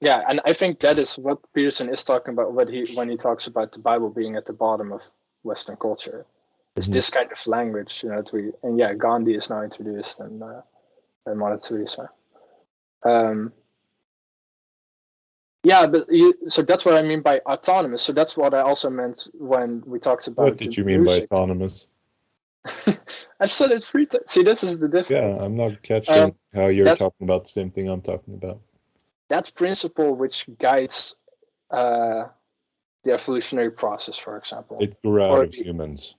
I think that is what Peterson is talking about when he talks about the Bible being at the bottom of Western culture. It's this kind of language, Gandhi is now introduced and Mother Teresa. So that's what I mean by autonomous. So that's what I also meant when we talked about. What did you mean by autonomous? I've said it 3 times. See, this is the difference. Yeah, I'm not catching how you're talking about the same thing I'm talking about. That principle which guides the evolutionary process, for example. It grew out of humans.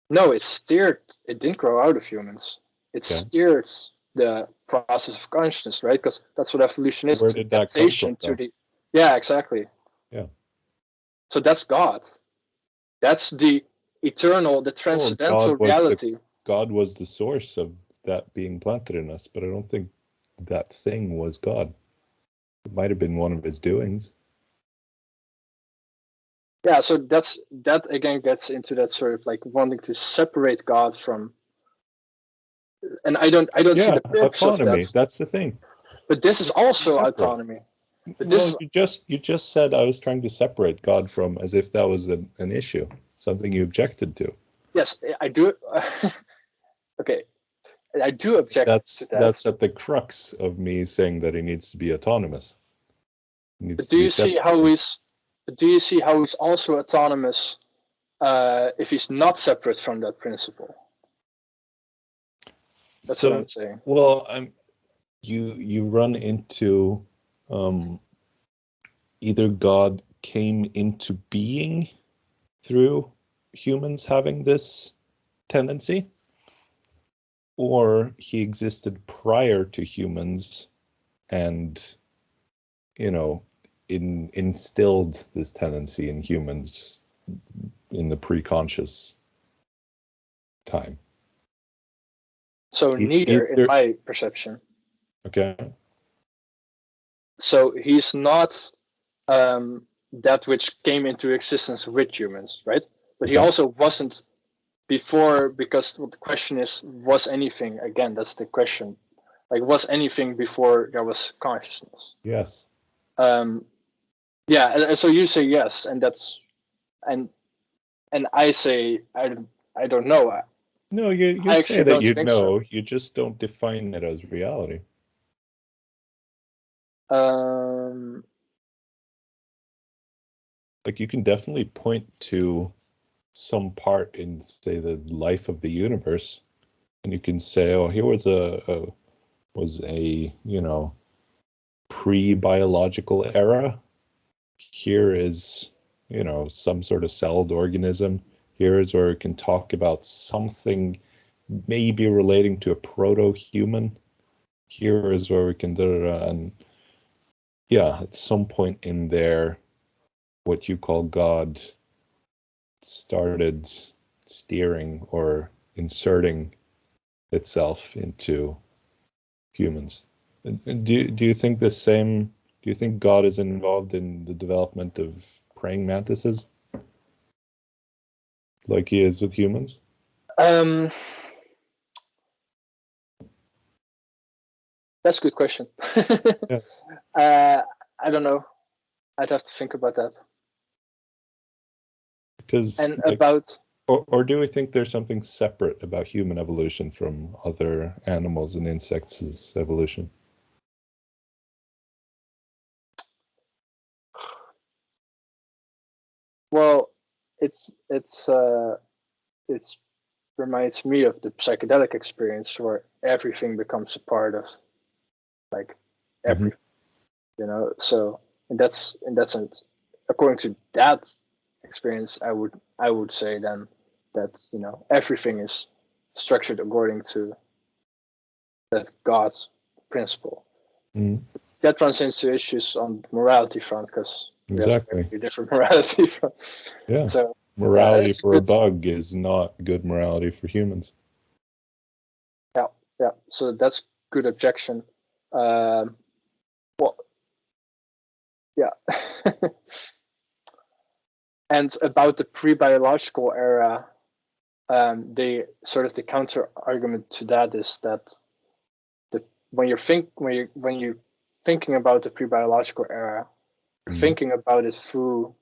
No, it steered. It didn't grow out of humans. It steered the process of consciousness, right? Because that's what evolution is. Where did that come from? Yeah, exactly. Yeah. So that's God. That's the eternal, the transcendental reality. God was the source of that being planted in us, but I don't think that thing was God. It might have been one of his doings. Yeah, so that again gets into that sort of wanting to separate God from, and I don't see the purpose autonomy. of that. That's the thing. But this is also autonomy. But you just said I was trying to separate God from, as if that was an issue. something you objected to. Yes, I do. Okay, I do object to that. That's at the crux of me saying that he needs to be autonomous. But do you see how he's also autonomous if he's not separate from that principle? That's what I'm saying. Well, you run into either God came into being through humans having this tendency, or he existed prior to humans and, instilled this tendency in humans in the pre-conscious time. So neither, in my perception. Okay. So he's not that which came into existence with humans, right? But he also wasn't before, because the question is, was anything, again, that's the question, like, was anything before there was consciousness? Yes. Yeah, so you say yes, and that's, and I say, I don't know. No, you say that you know, so. You just don't define it as reality. Like, you can definitely point to some part in, say, the life of the universe, and you can say, oh, here was a pre-biological era. Here is, some sort of celled organism. Here is where we can talk about something maybe relating to a proto-human. Here is where we can do it, and yeah, at some point in there, what you call God started steering or inserting itself into humans. Do you think the same? Do you think God is involved in the development of praying mantises, like he is with humans? That's a good question. Yeah. I don't know. I'd have to think about that. Because or do we think there's something separate about human evolution from other animals and insects' evolution? Well, it reminds me of the psychedelic experience where everything becomes a part of, like, everything. So in that sense, according to that experience, I would say then that everything is structured according to that God's principle. That runs into issues on the morality front, because exactly a different morality front. Yeah. So morality for a bug is not good morality for humans. Yeah. So that's good objection. Well, yeah. And about the pre-biological era, the counter argument to that is that when you're thinking about the pre-biological era, you're thinking about it through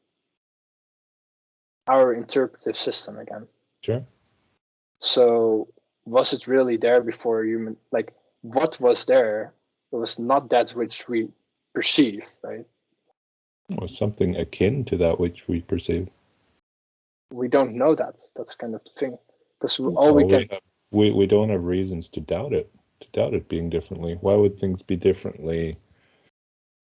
our interpretive system again. Sure. So was it really there before human? Like, what was there? It was not that which we perceive, right? Or something akin to that which we perceive. We don't know that. That's kind of the thing, because we don't have reasons to doubt it. To doubt it being differently. Why would things be differently?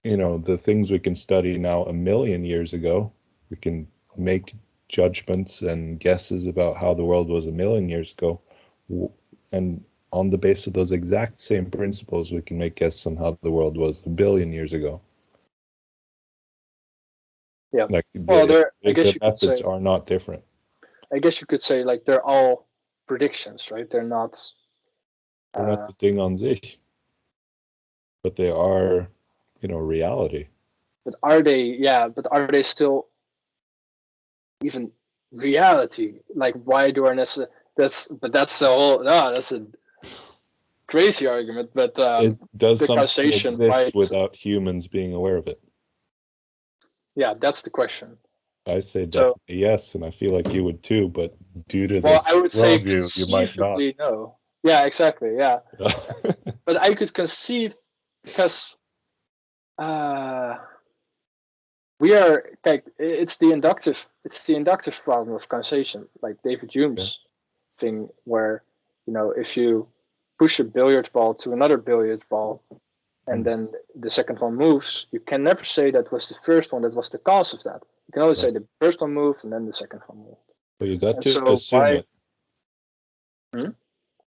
The things we can study now 1 million years ago, we can make judgments and guesses about how the world was 1 million years ago, and on the basis of those exact same principles, we can make guesses on how the world was 1 billion years ago. Yeah. Like, the methods are not different. I guess you could say, like, they're all predictions, right? They're not the Ding an sich, but they are, reality. But are they still even reality? Like, why do our necessary? That's the whole. No, that's a crazy argument. But does something exist without humans being aware of it? Yeah, that's the question. I say definitely yes, and I feel like you would too, but due to well, this I would say worldview, you might not. conceivably no. Yeah, exactly. Yeah, but I could conceive because we are like it's the inductive problem of causation, like David Hume's thing, where if you push a billiard ball to another billiard ball, and then the second one moves, you can never say that was the first one that was the cause of that. You can always say the first one moved and then the second one moved. But you got to assume it.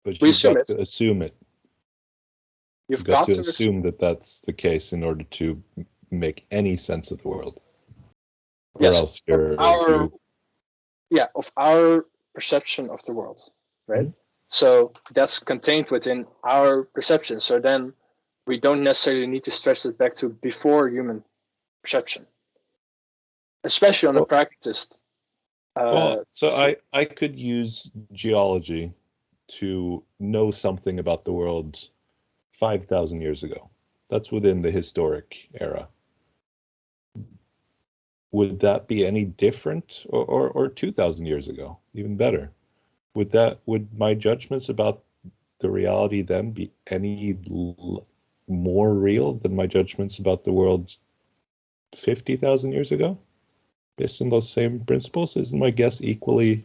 But you've got to assume it. You've got to assume that that's the case in order to make any sense of the world. Or else you're of our perception of the world, right? Mm-hmm. So that's contained within our perception. So then we don't necessarily need to stretch it back to before human perception, especially on the pragmatist. I could use geology to know something about the world 5,000 years ago. That's within the historic era. Would that be any different, or 2,000 years ago, even better? Would my judgments about the reality then be any more real than my judgments about the world 50,000 years ago? Based on those same principles, isn't my guess equally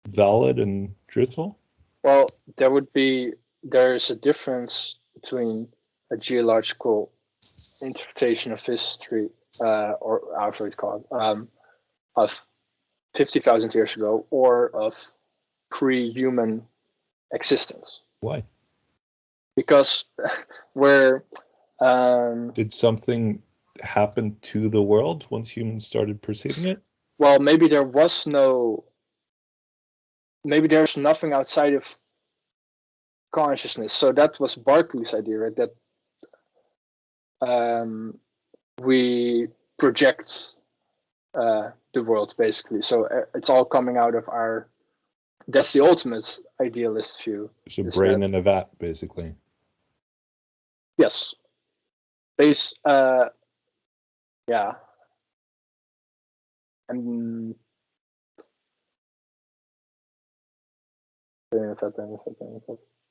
valid and truthful? Well, there is a difference between a geological interpretation of history, or however it's called, of 50,000 years ago, or of pre-human existence. Why? Because did something happen to the world once humans started perceiving it? Well, maybe there's nothing outside of consciousness. So that was Berkeley's idea, right? That we project the world, basically. So it's all coming out of that's the ultimate idealist view. It's a brain in a vat, basically. Yes. Yeah. And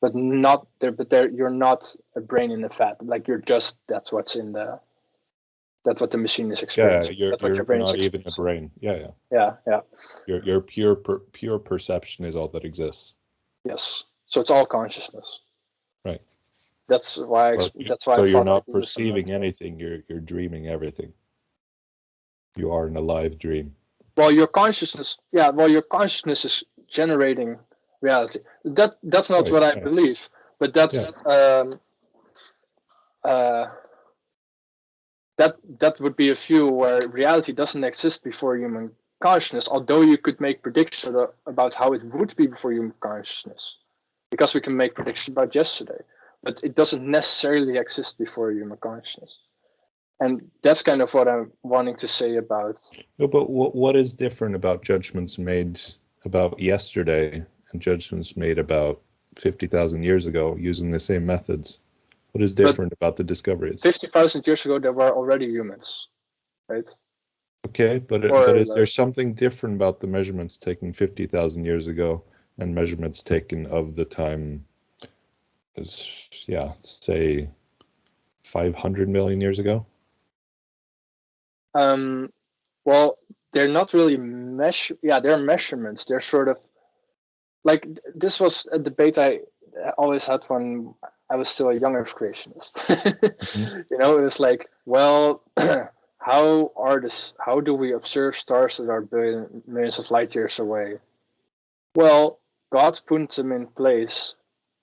but not there. But there, you're not a brain in a vat. Like that's what the machine is experiencing. Yeah, you're not even a brain. Yeah. Your pure perception is all that exists. Yes. So it's all consciousness. Right. That's why. So you're not perceiving anything. You're dreaming everything. You are in a live dream. Well, your consciousness. Yeah. Well, your consciousness is generating reality. That's not what I believe, but that's that would be a view where reality doesn't exist before human consciousness, although you could make predictions about how it would be before human consciousness, because we can make predictions about yesterday, but it doesn't necessarily exist before human consciousness. And that's kind of what I'm wanting to say about. No, but what is different about judgments made about yesterday and judgments made about 50,000 years ago using the same methods? What is different about the discoveries? 50,000 years ago, there were already humans, right? Okay, but is there something different about the measurements taken 50,000 years ago and measurements taken of the time, say 500 million years ago? Well, they're not really they're measurements. They're sort of like, this was a debate I always had when I was still a young Earth creationist. Mm-hmm. It was like, well, how do we observe stars that are millions of light years away? Well, God put them in place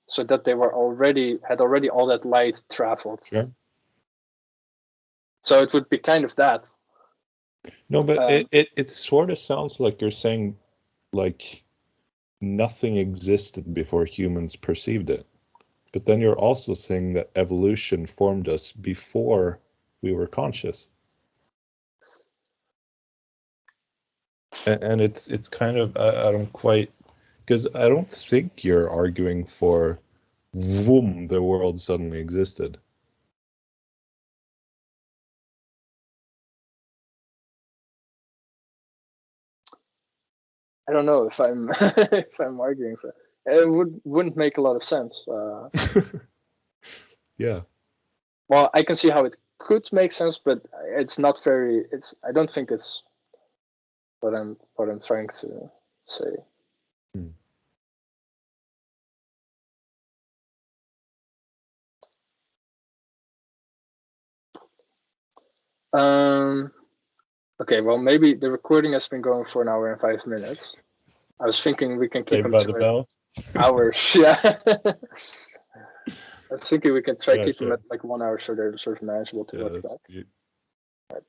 so that they had already all that light traveled. Sure. So it would be kind of that. No, but it sort of sounds like you're saying like nothing existed before humans perceived it. But then you're also saying that evolution formed us before we were conscious. And it's kind of, I don't quite, because I don't think you're arguing for boom, the world suddenly existed. I don't know if I'm if I'm arguing for it. It wouldn't make a lot of sense. Yeah. Well, I can see how it could make sense, but it's not very. I don't think it's what I'm trying to say. Okay, well, maybe the recording has been going for 1 hour and 5 minutes. I was thinking we can keep Saved them by to the bell. hours. Yeah. I was thinking we can try Yeah, keep them sure. at like 1 hour so they're sort of manageable to Yeah, watch that's back. good. Right.